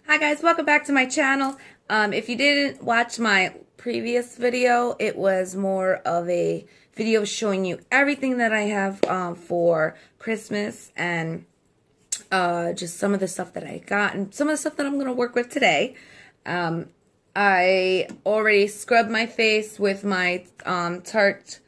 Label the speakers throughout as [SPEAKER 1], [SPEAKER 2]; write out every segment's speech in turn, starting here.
[SPEAKER 1] Hi guys, welcome back to my channel. If you didn't watch my previous video, it was more of a video showing you everything that I have for Christmas and just some of the stuff that I got and some of the stuff that I'm going to work with today. I already scrubbed my face with my Tarte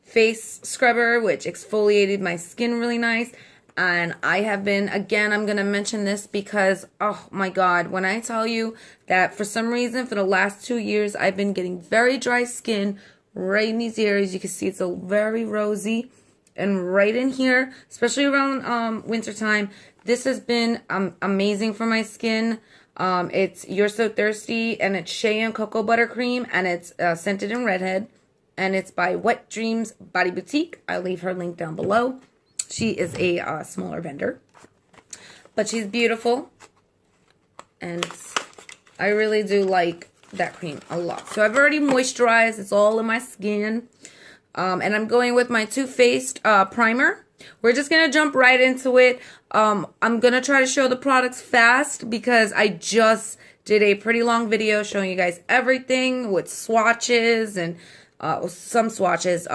[SPEAKER 1] face scrubber, which exfoliated my skin really nice. And I have been, again, I'm going to mention this because, oh my God, when I tell you that for some reason, for the last 2 years, I've been getting very dry skin right in these areas. You can see it's a very rosy. And right in here, especially around wintertime, this has been amazing for my skin. It's You're So Thirsty, and it's Shea and Cocoa Butter Cream, and it's scented in Redhead. And it's by Wet Dreams Body Boutique. I'll leave her link down below. She is a smaller vendor, but she's beautiful, and I really do like that cream a lot. So I've already moisturized. It's all in my skin, and I'm going with my Too Faced primer. We're just going to jump right into it. I'm going to try to show the products fast because I just did a pretty long video showing you guys everything with swatches and some swatches.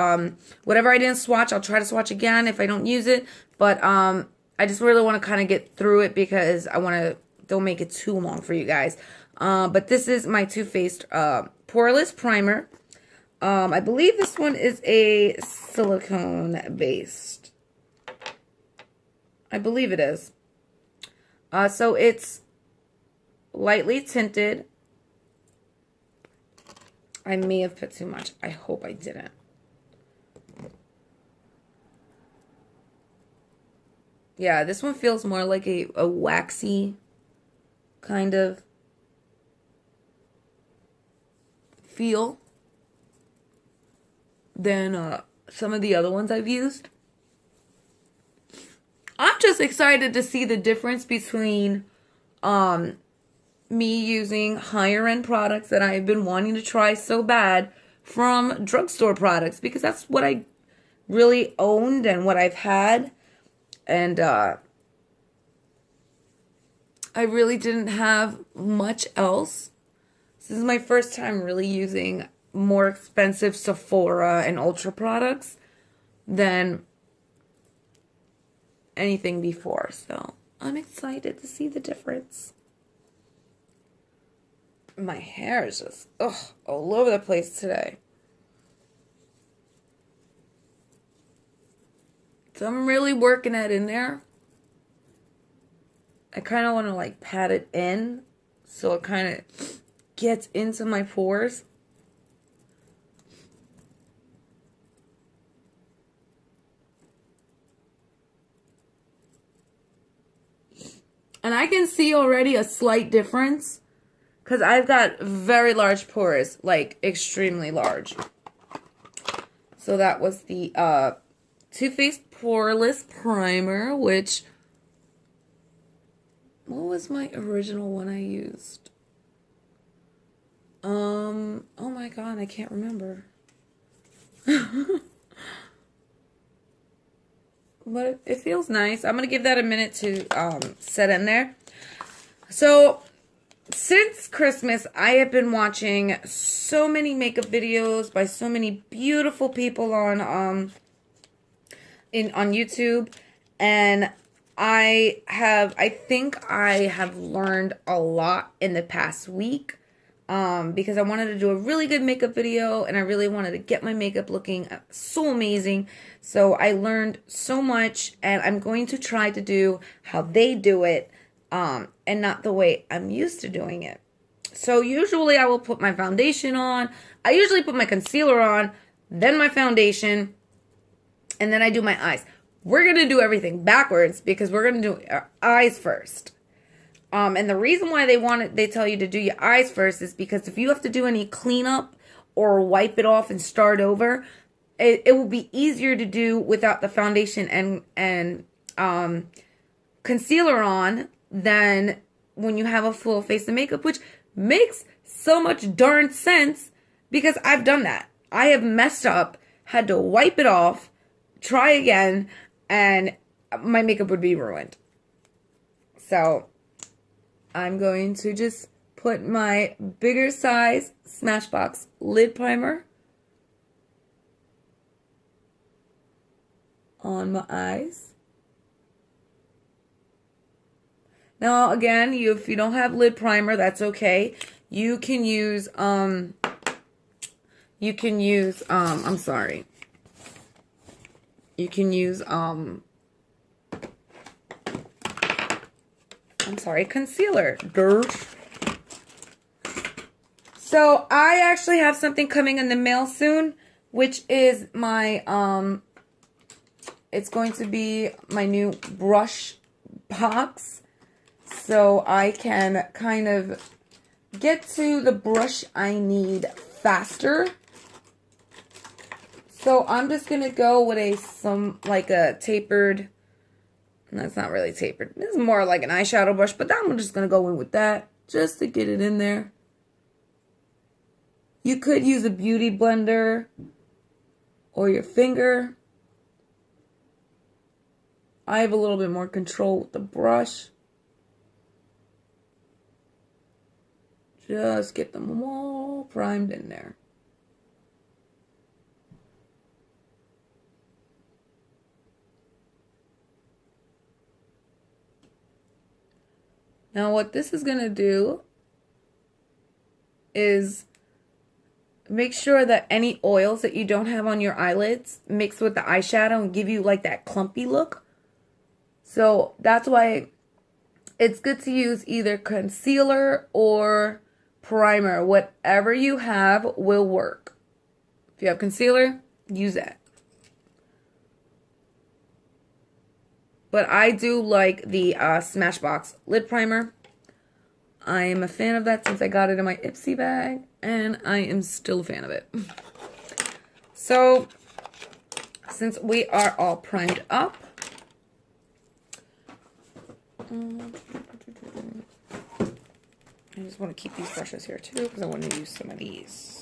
[SPEAKER 1] Whatever I didn't swatch, I'll try to swatch again if I don't use it. But I just really want to kind of get through it because I want to don't make it too long for you guys. But this is my Too Faced poreless primer. I believe this one is a silicone based. I believe it is. So it's lightly tinted. I may have put too much. I hope I didn't. Yeah, this one feels more like a waxy kind of feel than some of the other ones I've used. I'm just excited to see the difference between me using higher end products that I've been wanting to try so bad from drugstore products, because that's what I really owned and what I've had. And I really didn't have much else. This is my first time really using more expensive Sephora and Ultra products than anything before. So I'm excited to see the difference. My hair is just, all over the place today. So I'm really working it in there. I kind of want to like pat it in so it kind of gets into my pores. And I can see already a slight difference. Because I've got very large pores, like extremely large. So that was the Too Faced Poreless Primer, which, what was my original one I used? Oh my God, I can't remember. But it feels nice. I'm going to give that a minute to set in there. So since Christmas, I have been watching so many makeup videos by so many beautiful people on YouTube, and I think I have learned a lot in the past week because I wanted to do a really good makeup video, and I really wanted to get my makeup looking so amazing. So I learned so much, and I'm going to try to do how they do it. And not the way I'm used to doing it. So usually I will put my foundation on. I usually put my concealer on, then my foundation, and then I do my eyes. We're going to do everything backwards because we're going to do our eyes first. And the reason why they tell you to do your eyes first is because if you have to do any cleanup or wipe it off and start over, it will be easier to do without the foundation and concealer on than when you have a full face of makeup, which makes so much darn sense because I've done that. I have messed up, had to wipe it off, try again, and my makeup would be ruined. So I'm going to just put my bigger size Smashbox lid primer on my eyes. Now again, if you don't have lid primer, that's okay. You can use I'm sorry. You can use concealer. So I actually have something coming in the mail soon, which is my it's going to be my new brush box. So I can kind of get to the brush I need faster. So I'm just going to go with a tapered, that's not really tapered. This is more like an eyeshadow brush, but I'm just going to go in with that just to get it in there. You could use a beauty blender or your finger. I have a little bit more control with the brush. Just get them all primed in there. Now what this is going to do is make sure that any oils that you don't have on your eyelids mix with the eyeshadow and give you like that clumpy look. So that's why it's good to use either concealer or primer. Whatever you have will work. If you have concealer, use that. But I do like the Smashbox lid primer. I am a fan of that since I got it in my Ipsy bag, and I am still a fan of it. So, since we are all primed up, I just want to keep these brushes here too because I want to use some of these.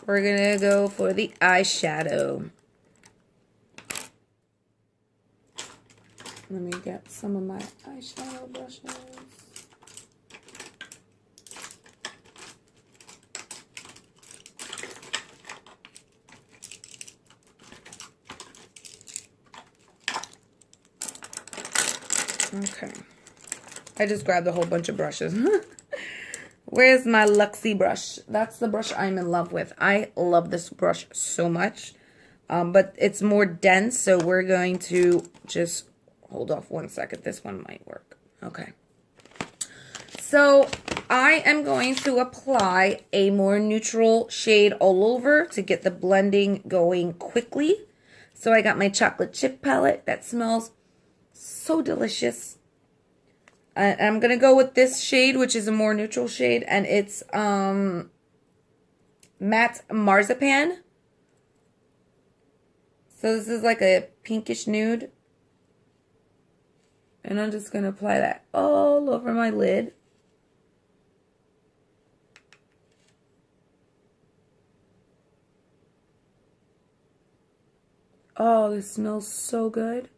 [SPEAKER 1] We're going to go for the eyeshadow. Let me get some of my eyeshadow brushes. Okay. I just grabbed a whole bunch of brushes. Where's my Luxie brush? That's the brush I'm in love with. I love this brush so much. But it's more dense, so we're going to just hold off one second. This one might work. Okay. So I am going to apply a more neutral shade all over to get the blending going quickly. So I got my chocolate chip palette that smells so delicious. I'm going to go with this shade, which is a more neutral shade, and it's Matte Marzipan. So this is like a pinkish nude. And I'm just going to apply that all over my lid. Oh, this smells so good.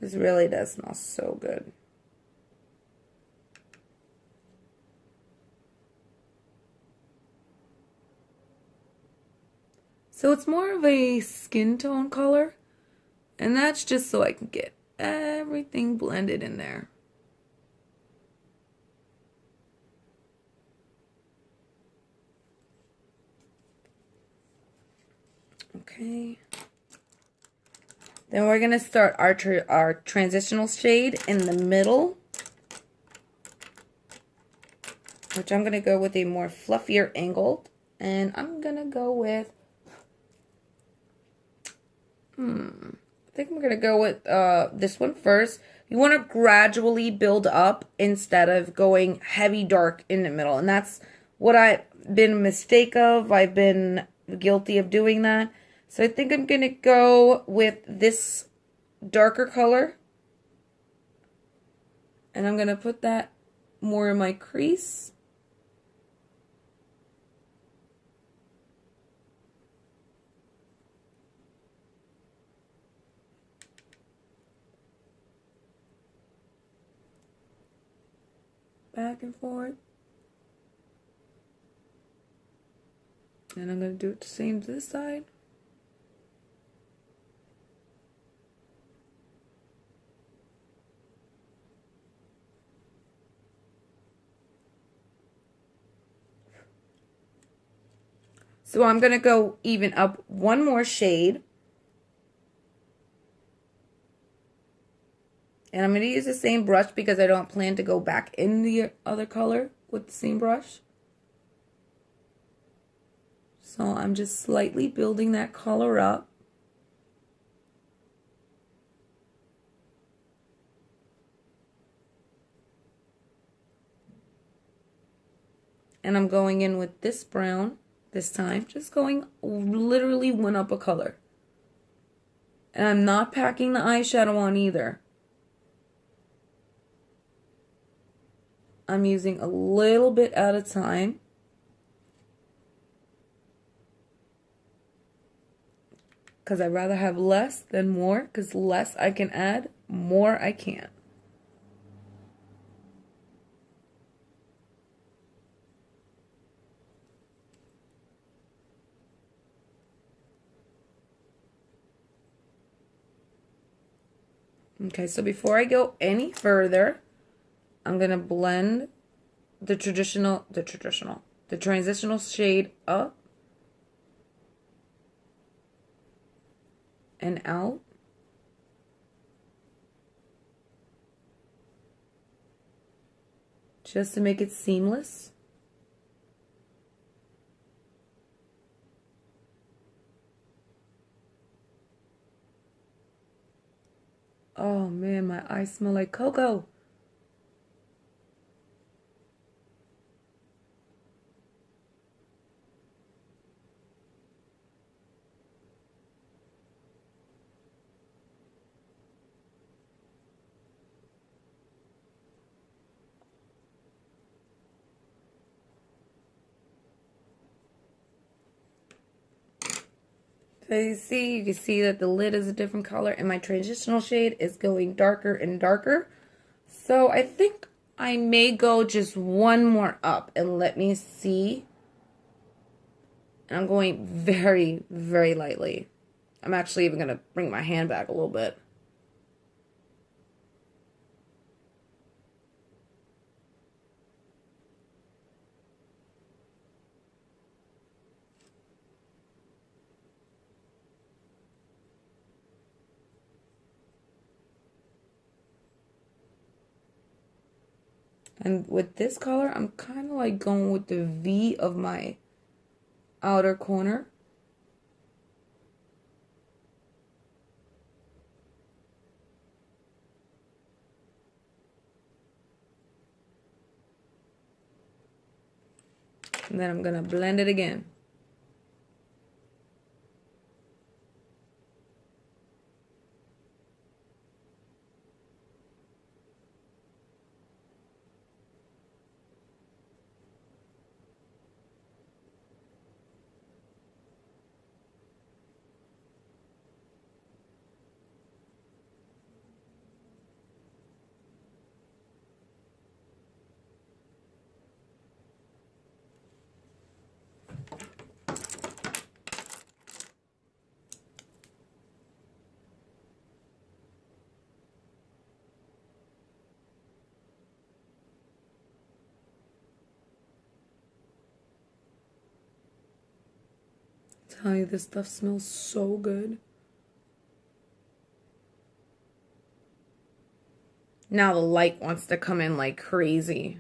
[SPEAKER 1] This really does smell so good. So it's more of a skin tone color. And that's just so I can get everything blended in there. Okay. Then we're going to start our transitional shade in the middle, which I'm going to go with a more fluffier angled. And I'm going to go with, I think I'm going to go with this one first. You want to gradually build up instead of going heavy dark in the middle. And that's what I've been a mistake of. I've been guilty of doing that. So I think I'm going to go with this darker color. And I'm going to put that more in my crease. Back and forth. And I'm going to do it the same to this side. So I'm going to go even up one more shade. And I'm going to use the same brush because I don't plan to go back in the other color with the same brush. So I'm just slightly building that color up. And I'm going in with this brown this time, just going literally one up a color. And I'm not packing the eyeshadow on either. I'm using a little bit at a time. Because I'd rather have less than more, because less I can add, more I can't. Okay, so before I go any further, I'm going to blend the transitional shade up and out. Just to make it seamless. Oh man, my eyes smell like cocoa. So you can see that the lid is a different color and my transitional shade is going darker and darker. So I think I may go just one more up and let me see. And I'm going very, very lightly. I'm actually even going to bring my hand back a little bit. And with this color, I'm kind of like going with the V of my outer corner. And then I'm going to blend it again. Tell you, this stuff smells so good. Now the light wants to come in like crazy.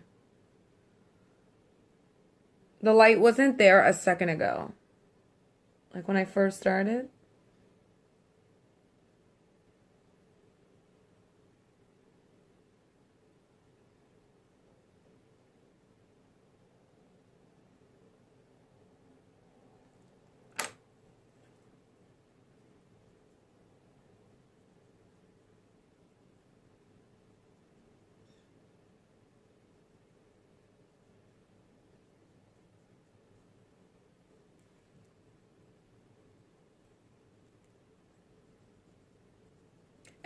[SPEAKER 1] The light wasn't there a second ago. Like when I first started.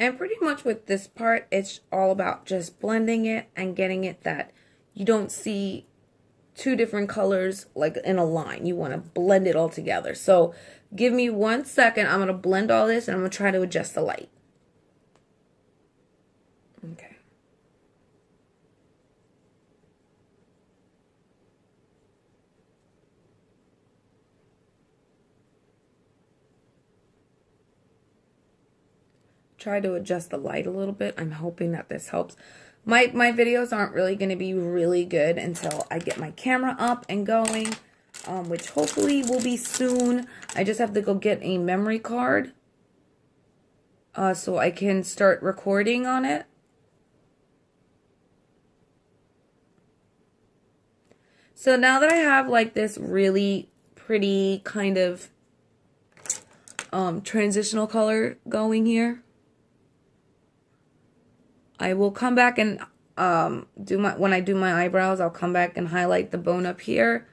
[SPEAKER 1] And pretty much with this part, it's all about just blending it and getting it that you don't see two different colors like in a line. You want to blend it all together. So give me 1 second. I'm going to blend all this and I'm going to try to adjust the light. Okay. Try to adjust the light a little bit. I'm hoping that this helps. My videos aren't really going to be really good until I get my camera up and going, which hopefully will be soon. I just have to go get a memory card so I can start recording on it. So now that I have like this really pretty kind of transitional color going here, I will come back and when I do my eyebrows, I'll come back and highlight the bone up here.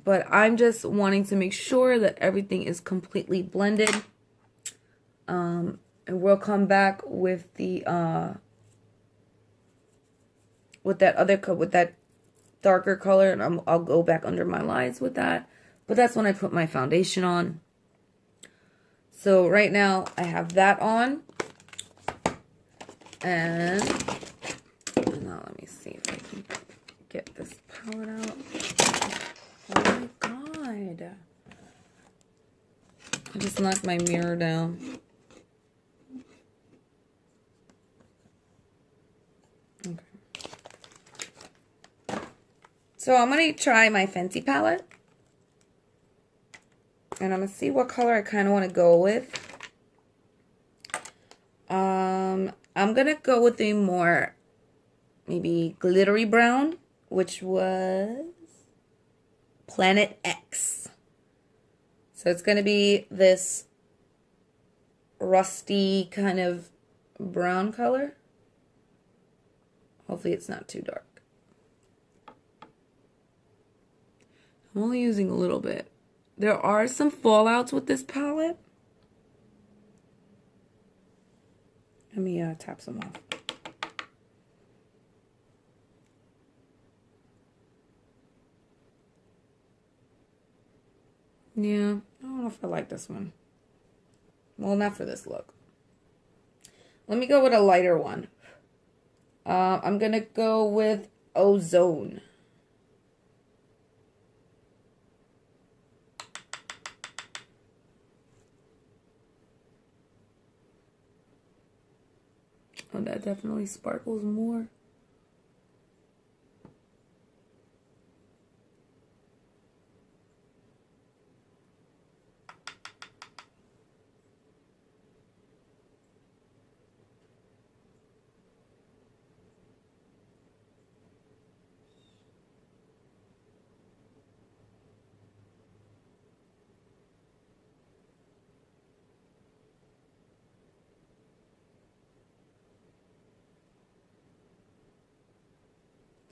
[SPEAKER 1] But I'm just wanting to make sure that everything is completely blended. And we'll come back with the with that darker color, and I'll go back under my lines with that. But that's when I put my foundation on. So right now I have that on, and now let me see if I can get this palette out. Oh my god! I just knocked my mirror down. Okay. So I'm gonna try my Fenty palette. And I'm going to see what color I kind of want to go with. I'm going to go with a more maybe glittery brown, which was Planet X. So it's going to be this rusty kind of brown color. Hopefully it's not too dark. I'm only using a little bit. There are some fallouts with this palette. Let me tap some off. Yeah, I don't know if I like this one. Well, not for this look. Let me go with a lighter one. I'm going to go with Ozone. Oh, that definitely sparkles more.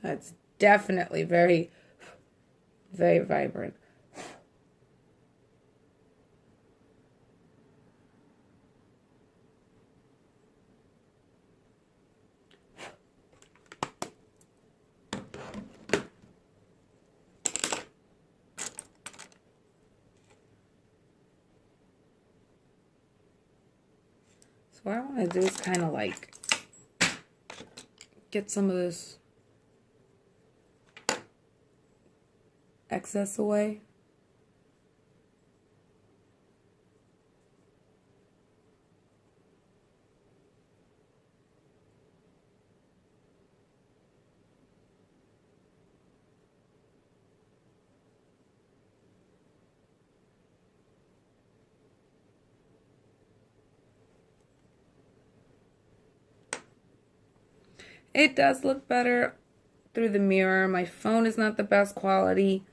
[SPEAKER 1] That's definitely very, very vibrant. So what I want to do is kind of like get some of this excess away. It does look better through the mirror. My phone is not the best quality.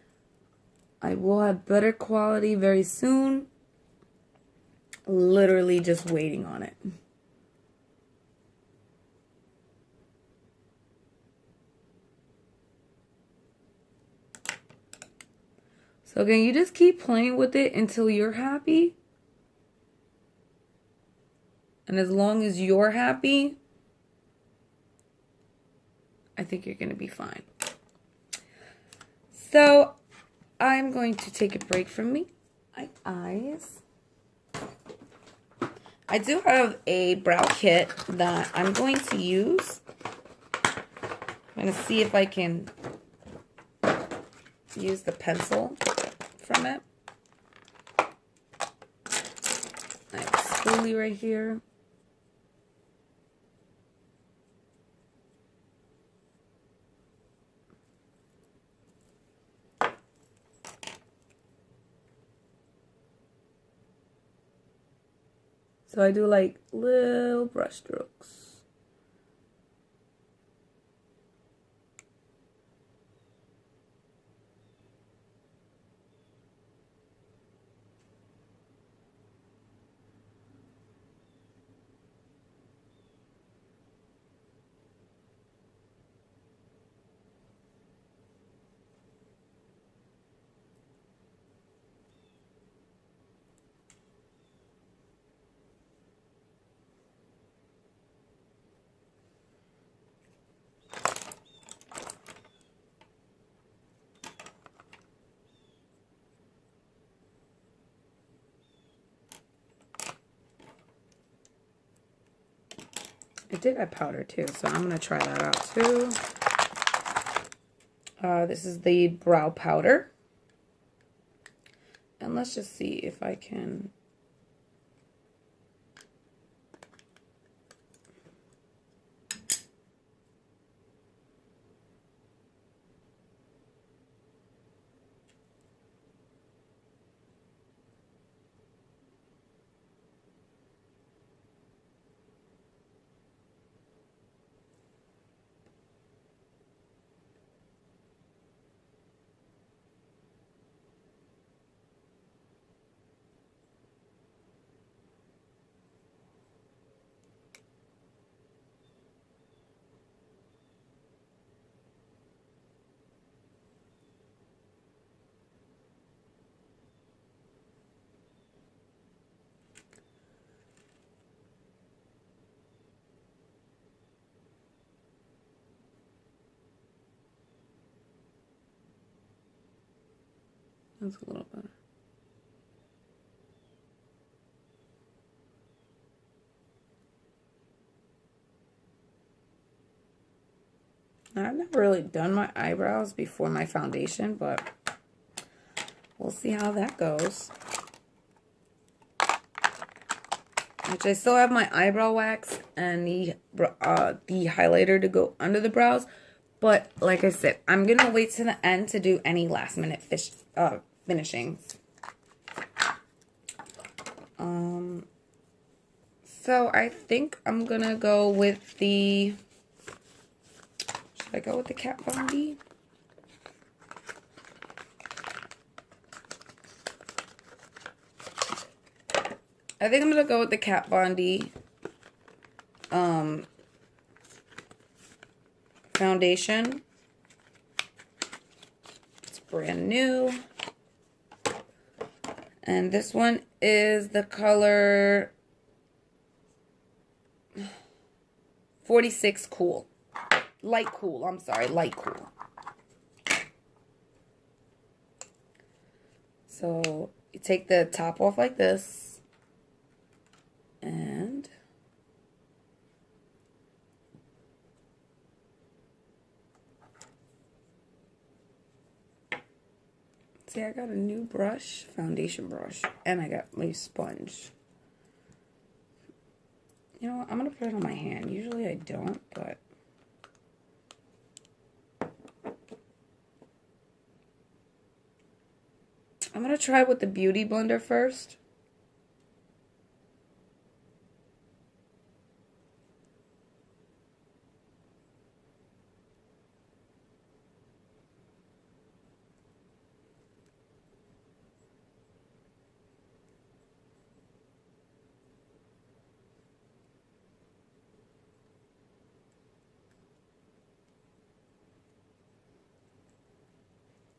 [SPEAKER 1] I will have better quality very soon. Literally just waiting on it. So again, you just keep playing with it until you're happy. And as long as you're happy, I think you're going to be fine. So I'm going to take a break from my eyes. I do have a brow kit that I'm going to use. I'm going to see if I can use the pencil from it. I have a spoolie right here. So I do like little brush strokes. I did add powder too, so I'm going to try that out too. This is the brow powder. And let's just see if I can... That's a little better. I've never really done my eyebrows before my foundation, but we'll see how that goes. Which I still have my eyebrow wax and the highlighter to go under the brows. But like I said, I'm going to wait to the end to do any last minute finishings. So I think I'm going to go with the... Should I go with the Kat Von D? I think I'm going to go with the Kat Von D foundation. It's brand new. And this one is the color 46 Cool. Light Cool, I'm sorry, Light Cool. So you take the top off like this. And see, I got a new brush, foundation brush, and I got my sponge. You know what? I'm going to put it on my hand. Usually I don't, but... I'm going to try with the Beauty Blender first.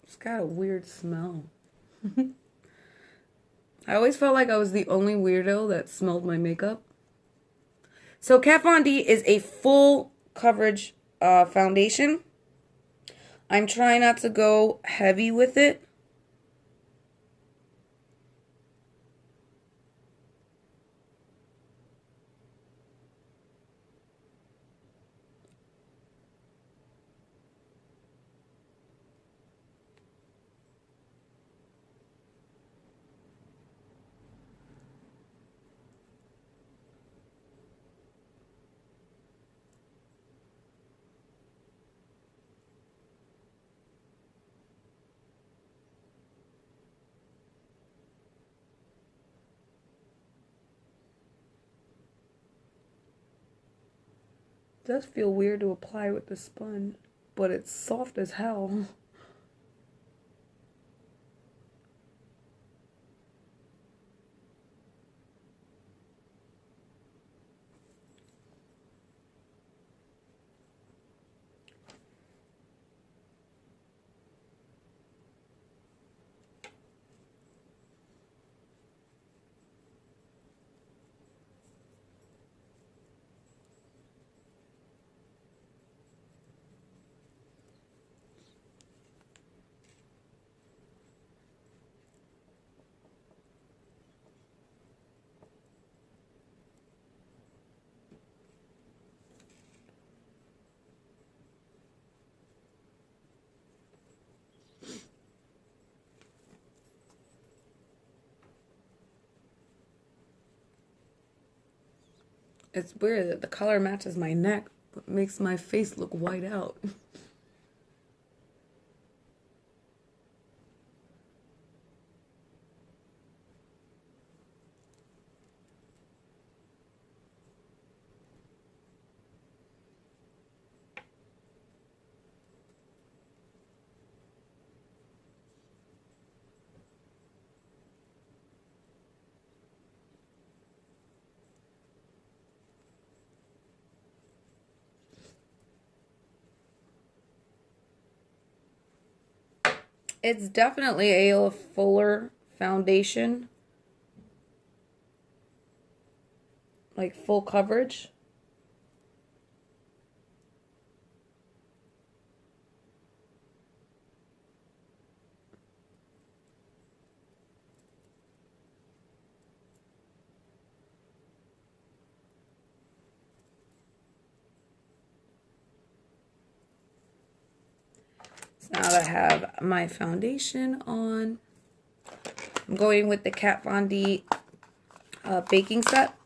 [SPEAKER 1] It's got a weird smell. I always felt like I was the only weirdo that smelled my makeup. So Kat Von D is a full coverage foundation. I'm trying not to go heavy with it. It does feel weird to apply with the sponge, but it's soft as hell. It's weird that the color matches my neck, but makes my face look white out. It's definitely a fuller foundation, like full coverage. So now that I have my foundation on, I'm going with the Kat Von D baking set.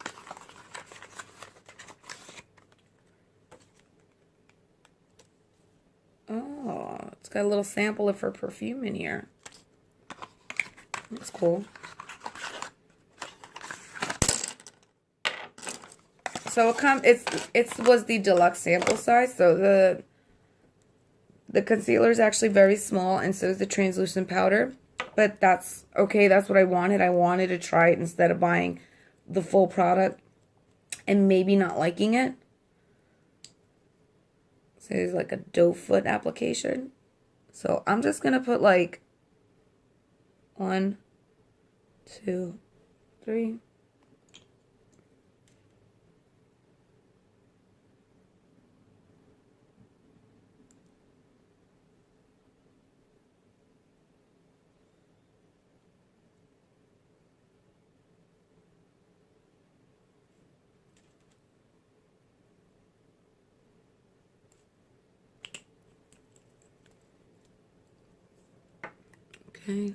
[SPEAKER 1] Oh, it's got a little sample of her perfume in here. That's cool. So it was the deluxe sample size. So the concealer is actually very small, and so is the translucent powder. But that's okay. That's what I wanted. I wanted to try it instead of buying the full product and maybe not liking it. So it's like a doe foot application. So I'm just going to put like 1, 2, 3. Okay.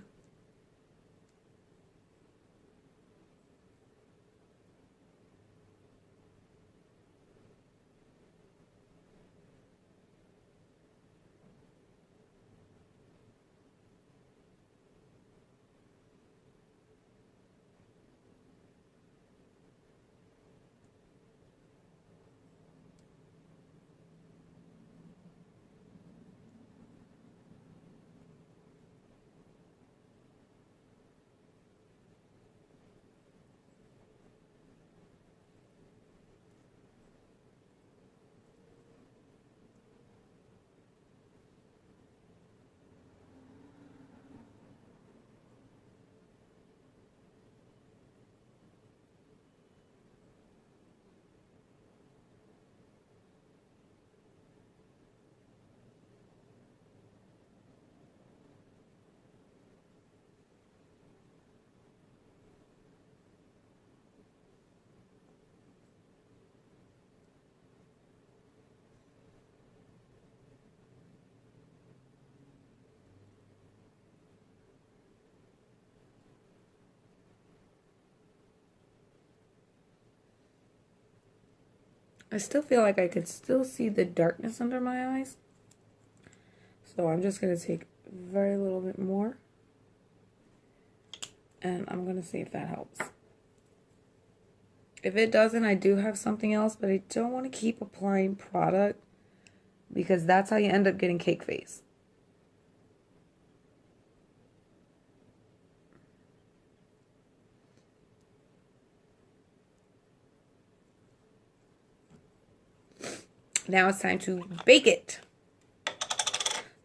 [SPEAKER 1] I still feel like I could still see the darkness under my eyes. So I'm just going to take very little bit more. And I'm going to see if that helps. If it doesn't, I do have something else, but I don't want to keep applying product because that's how you end up getting cake face. Now it's time to bake it.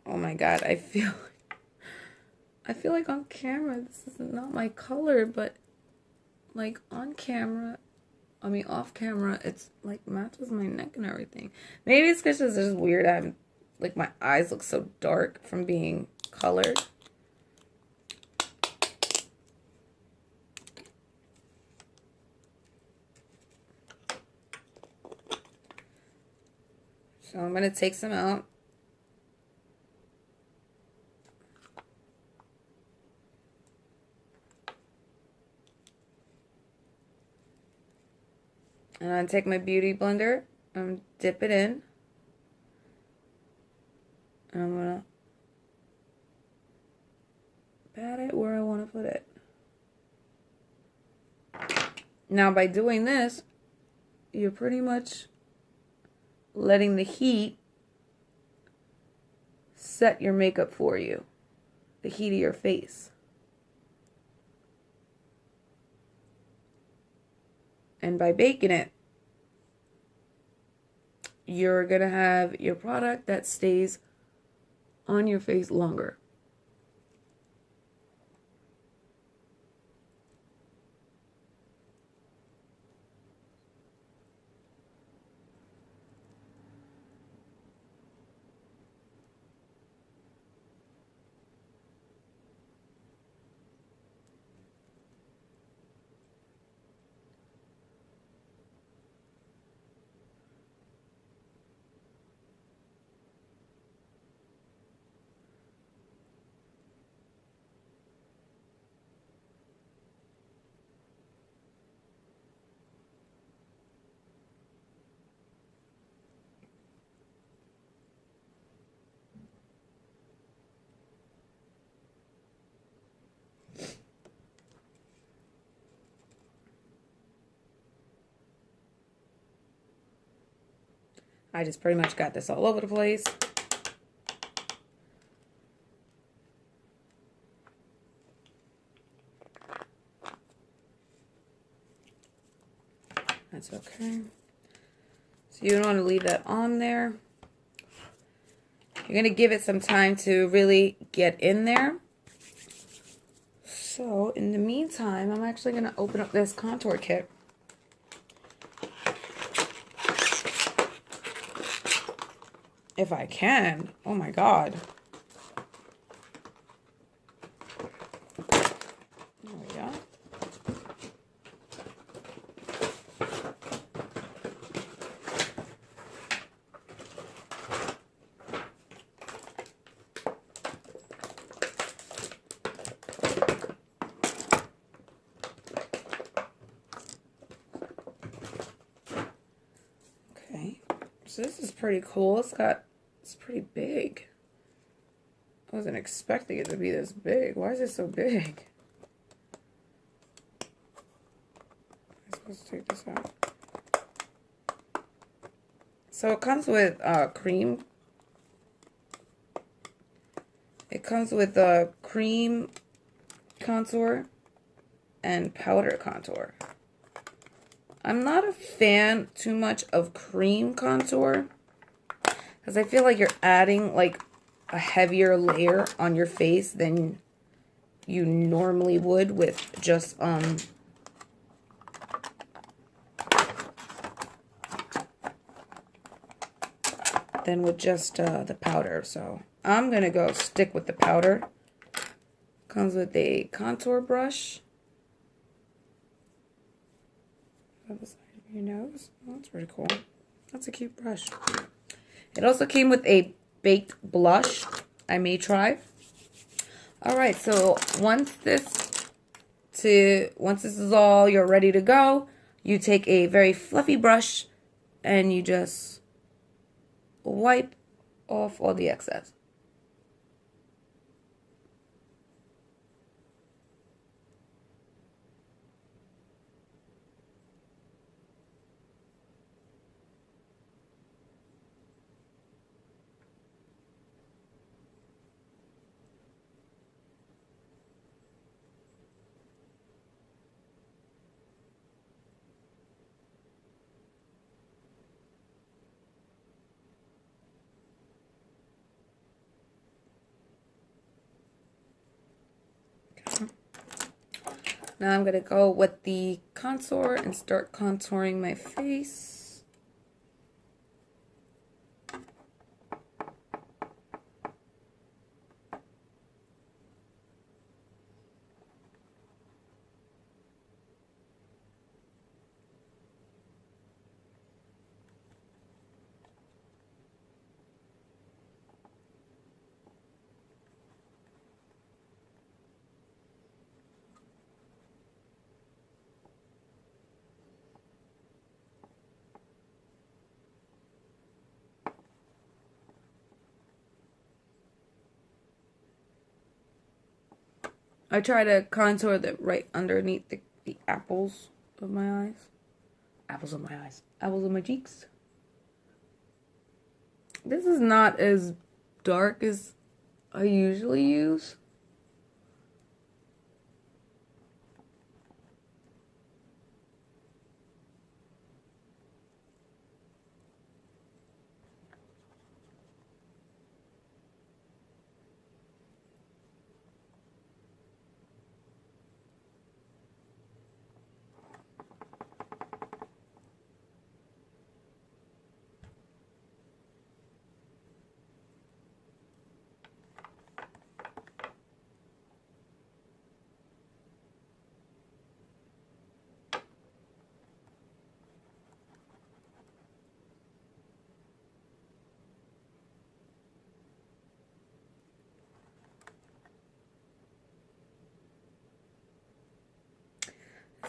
[SPEAKER 1] Oh my God, I feel like on camera this is not my color, but like on camera, I mean off camera, it's like matches my neck and everything. Maybe it's because it's just weird. I'm like my eyes look so dark from being colored. So I'm going to take some out. And I take my beauty blender and dip it in. And I'm going to pat it where I want to put it. Now by doing this, you're pretty much letting the heat set your makeup for you. The heat of your face. And by baking it, you're going to have your product that stays on your face longer. I just pretty much got this all over the place. That's okay. So you don't want to leave that on there. You're going to give it some time to really get in there. So in the meantime, I'm actually going to open up this contour kit. If I can. Oh my God. There we go. Okay. So this is pretty cool. It's pretty big. I wasn't expecting it to be this big. Why is it so big? I'm supposed to take this out. So it comes with cream. It comes with cream contour and powder contour. I'm not a fan too much of cream contour because I feel like you're adding like a heavier layer on your face than you normally would with just the powder. So I'm gonna go stick with the powder. Comes with a contour brush. On the side of your nose. Oh, that's pretty cool. That's a cute brush. It also came with a baked blush. I may try. Alright, so once this is all you're ready to go, you take a very fluffy brush and you just wipe off all the excess. Now I'm going to go with the contour and start contouring my face. I try to contour right underneath the apples of my eyes. Apples of my eyes. Apples of my cheeks. This is not as dark as I usually use.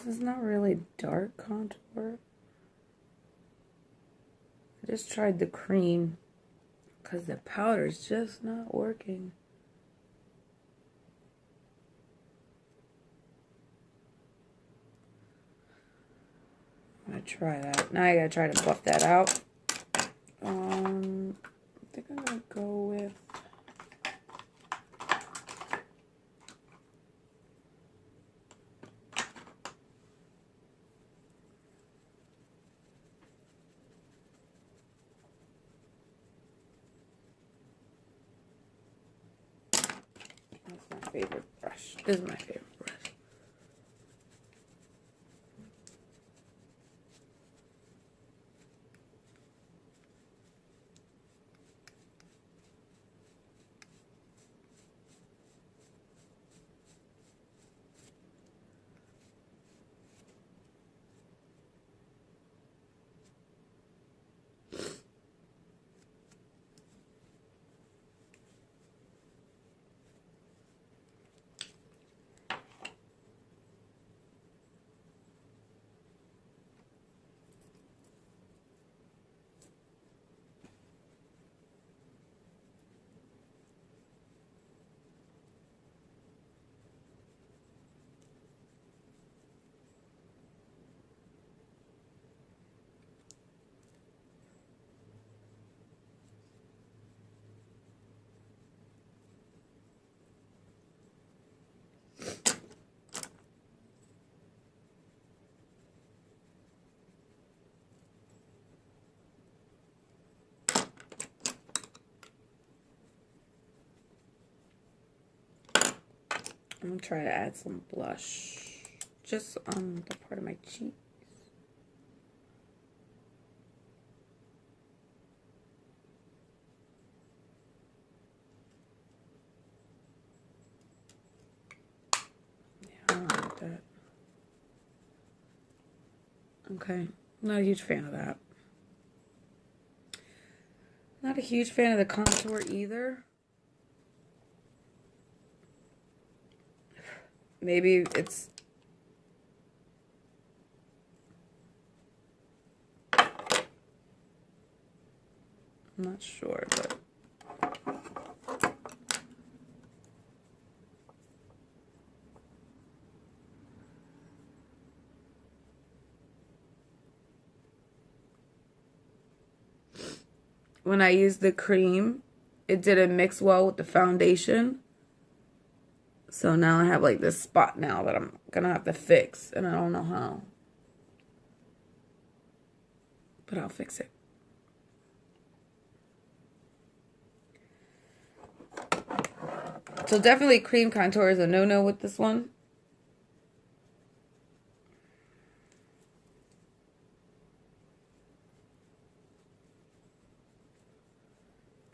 [SPEAKER 1] This is not really dark contour. I just tried the cream because the powder's just not working. I'm gonna try that. Now I gotta try to buff that out. I think I'm gonna go with that's my favorite brush. This is my favorite brush. I'm gonna try to add some blush just on the part of my cheek. Yeah, I don't like that. Okay, not a huge fan of that. Not a huge fan of the contour either. Maybe it's I'm not sure, but when I used the cream, it didn't mix well with the foundation. So now I have like this spot now that I'm gonna have to fix, and I don't know how. But I'll fix it. So definitely cream contour is a no-no with this one.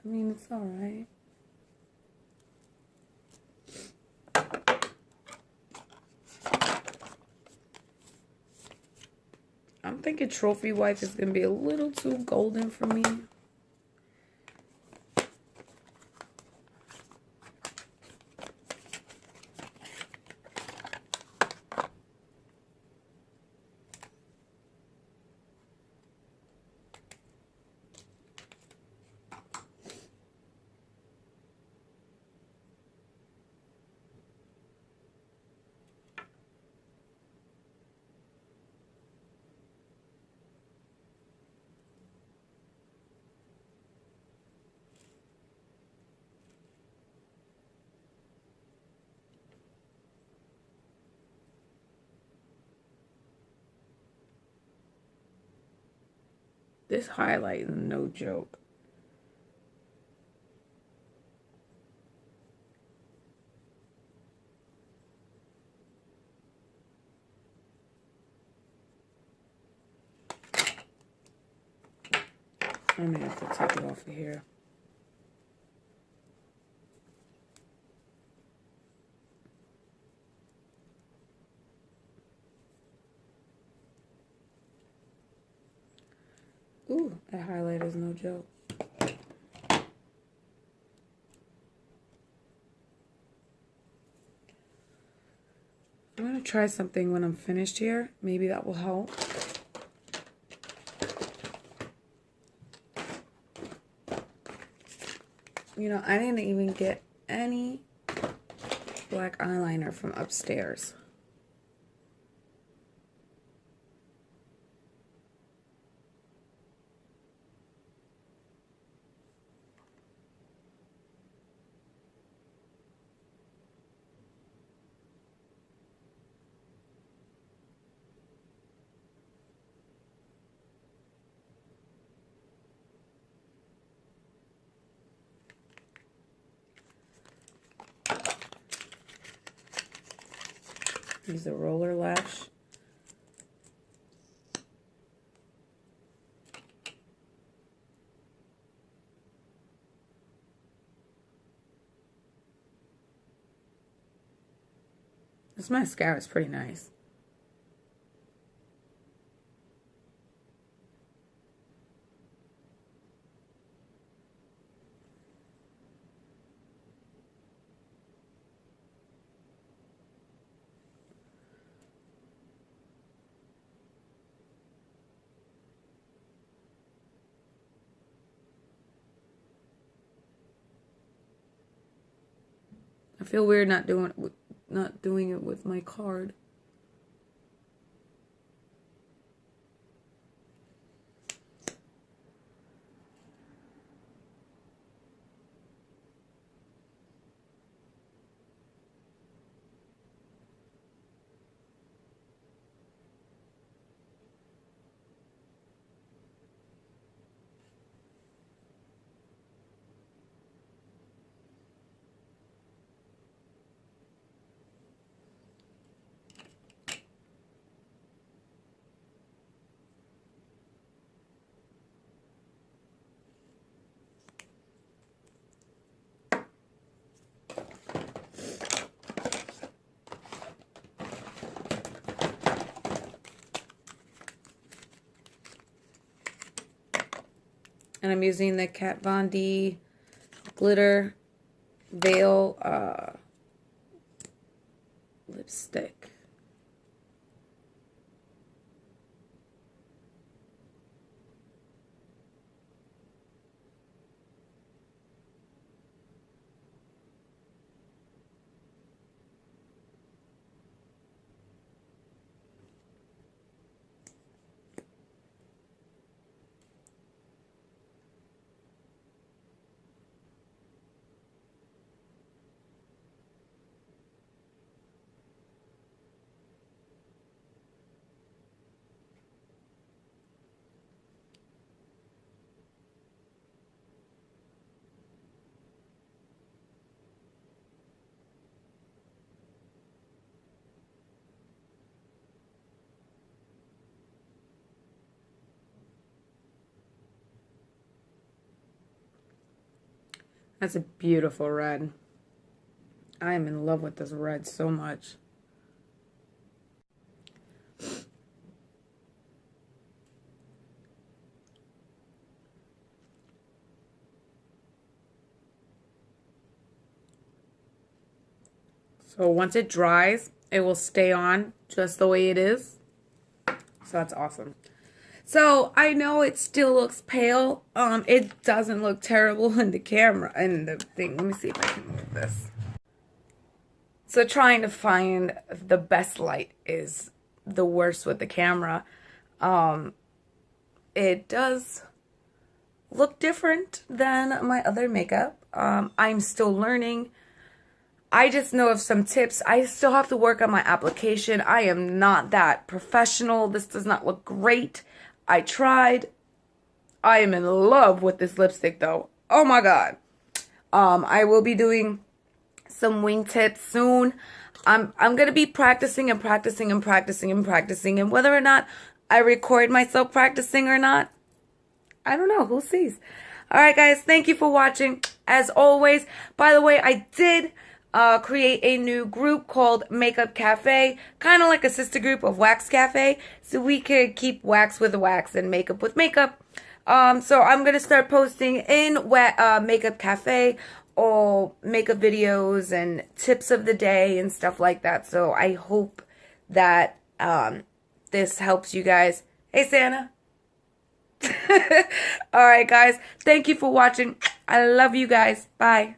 [SPEAKER 1] I mean, it's all right. I'm thinking Trophy Wife is going to be a little too golden for me. This highlight is no joke. I may have to take it off of here. Ooh, that highlight is no joke. I'm going to try something when I'm finished here. Maybe that will help. You know, I didn't even get any black eyeliner from upstairs. Use a roller lash. This mascara is pretty nice. I feel weird not doing it with my card. And I'm using the Kat Von D Glitter Veil lipstick. That's a beautiful red. I am in love with this red so much. So once it dries, it will stay on just the way it is. So that's awesome. So I know it still looks pale. It doesn't look terrible in the camera, in the thing. Let me see if I can move this. So trying to find the best light is the worst with the camera. It does look different than my other makeup. I'm still learning. I just know of some tips. I still have to work on my application. I am not that professional. This does not look great. I tried. I am in love with this lipstick though. Oh my god. I will be doing some wingtips soon. I'm gonna be practicing and practicing and practicing and practicing, and whether or not I record myself practicing or not, I don't know. Who sees? Alright guys, thank you for watching. As always, by the way, I did create a new group called Makeup Café, kind of like a sister group of Wax Café, so we could keep wax with wax and makeup with makeup. So I'm gonna start posting in Makeup Café all makeup videos and tips of the day and stuff like that. So I hope that this helps you guys. Hey Santa. Alright guys, thank you for watching. I love you guys. Bye.